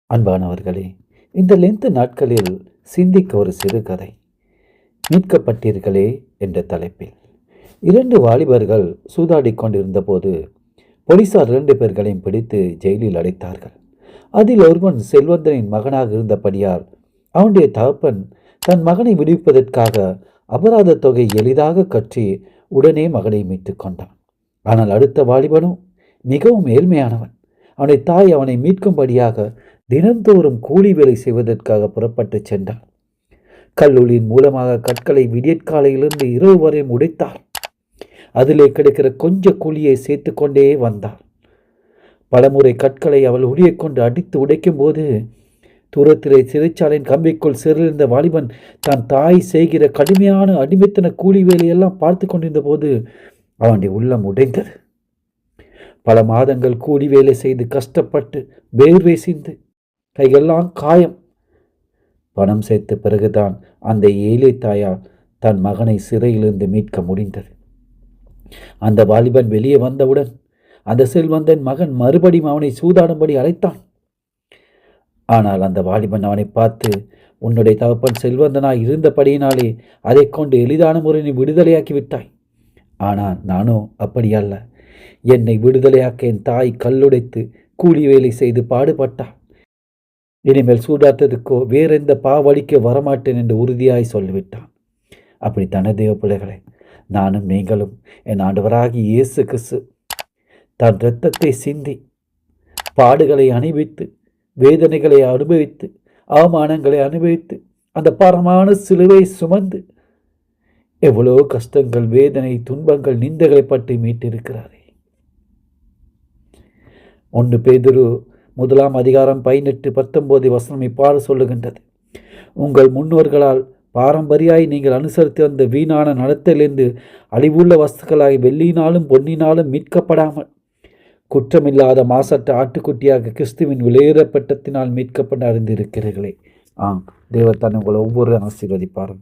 அன்பானவர்களே, இந்த லென்த் நாட்களில் சிந்திக்க ஒரு சிறுகதை. மீட்கப்பட்டீர்களே என்ற தலைப்பில் 2 வாலிபர்கள் சூதாடி கொண்டிருந்த போது போலீசார் 2 பேர்களையும் பிடித்து ஜெயிலில் அடைத்தார்கள். அதில் ஒருவன் செல்வந்தனின் மகனாக இருந்தபடியால் அவனுடைய தகப்பன் தன் மகனை விடுவிப்பதற்காக அபராத தொகை எளிதாக கற்றி உடனே மகனை மீட்டு கொண்டான். ஆனால் அடுத்த வாலிபனும் மிகவும் ஏழ்மையானவன். அவனை தாய் அவனை மீட்கும்படியாக தினந்தோறும் கூலி வேலை செய்வதற்காக புறப்பட்டு சென்றார். கல்லூரியின் மூலமாக கற்களை விடியற்காலையிலிருந்து இரவு வரை உடைத்தார். அதிலே கிடைக்கிற கொஞ்ச கூலியை சேர்த்து கொண்டே வந்தார். பலமுறை கற்களை அவள் உளியை கொண்டு அடித்து உடைக்கும் போது தூரத்திலே சிறைச்சாலையின் கம்பிக்குள் சிறையிருந்த வாலிபன் தான் தாய் செய்கிற கடுமையான அடிமைத்தன கூலி வேலையெல்லாம் பார்த்து கொண்டிருந்த போது அவனுடைய உள்ளம் உடைந்தது. பல மாதங்கள் கூலி வேலை செய்து கஷ்டப்பட்டு வேர்வை சிந்து கையெல்லாம் காயம். பணம் சேர்த்த பிறகுதான் அந்த ஏழை தாயால் தன் மகனை சிறையிலிருந்து மீட்க முடிந்தது. அந்த வாலிபன் வெளியே வந்தவுடன் அந்த செல்வந்தன் மகன் மறுபடியும் அவனை சூதாடும்படி அழைத்தான். ஆனால் அந்த வாலிபன் அவனை பார்த்து, உன்னுடைய தகப்பன் செல்வந்தனாய் இருந்தபடியினாலே அதை கொண்டு எளிதான முறையை விடுதலையாக்கி விட்டாய். ஆனால் நானோ அப்படி அல்ல. என்னை விடுதலையாக்க என் தாய் கல்லுடைத்து கூலி வேலை செய்து பாடுபட்டாள். இனிமேல் சூதாட்டத்துக்கோ வேறெந்த பாவழிக்க வரமாட்டேன் என்று உறுதியாய் சொல்லிவிட்டான். அப்படித்தானே தேவ பிள்ளைகளை, நானும் நீங்களும் என் ஆண்டவராகி இயேசு கிறிஸ்து தன் இரத்தத்தை சிந்தி பாடுகளை அனுபவித்து வேதனைகளை அனுபவித்து அவமானங்களை அனுபவித்து அந்த பாரமான சிலுவை சுமந்து எவ்வளோ கஷ்டங்கள் வேதனை துன்பங்கள் நிந்தைகளை பற்றி மீட்டிருக்கிறாரே. 1 பேதுரு 1:18-19 இவ்வாறு சொல்லுகின்றது. உங்கள் முன்னோர்களால் பாரம்பரியாய் நீங்கள் அனுசரித்து வந்த வீணான நடத்திலிருந்து அழிவுள்ள வஸ்துக்களாய் வெள்ளியினாலும் பொன்னினாலும் மீட்கப்படாமல் குற்றமில்லாத மாசற்ற ஆட்டுக்குட்டியாக கிறிஸ்துவின் விலையேறப்பட்டத்தினால் மீட்கப்பட அறிந்திருக்கிறீர்களே. தேவத்தான் உங்களை ஒவ்வொரு ஆசீர்வதிப்பார்கள்.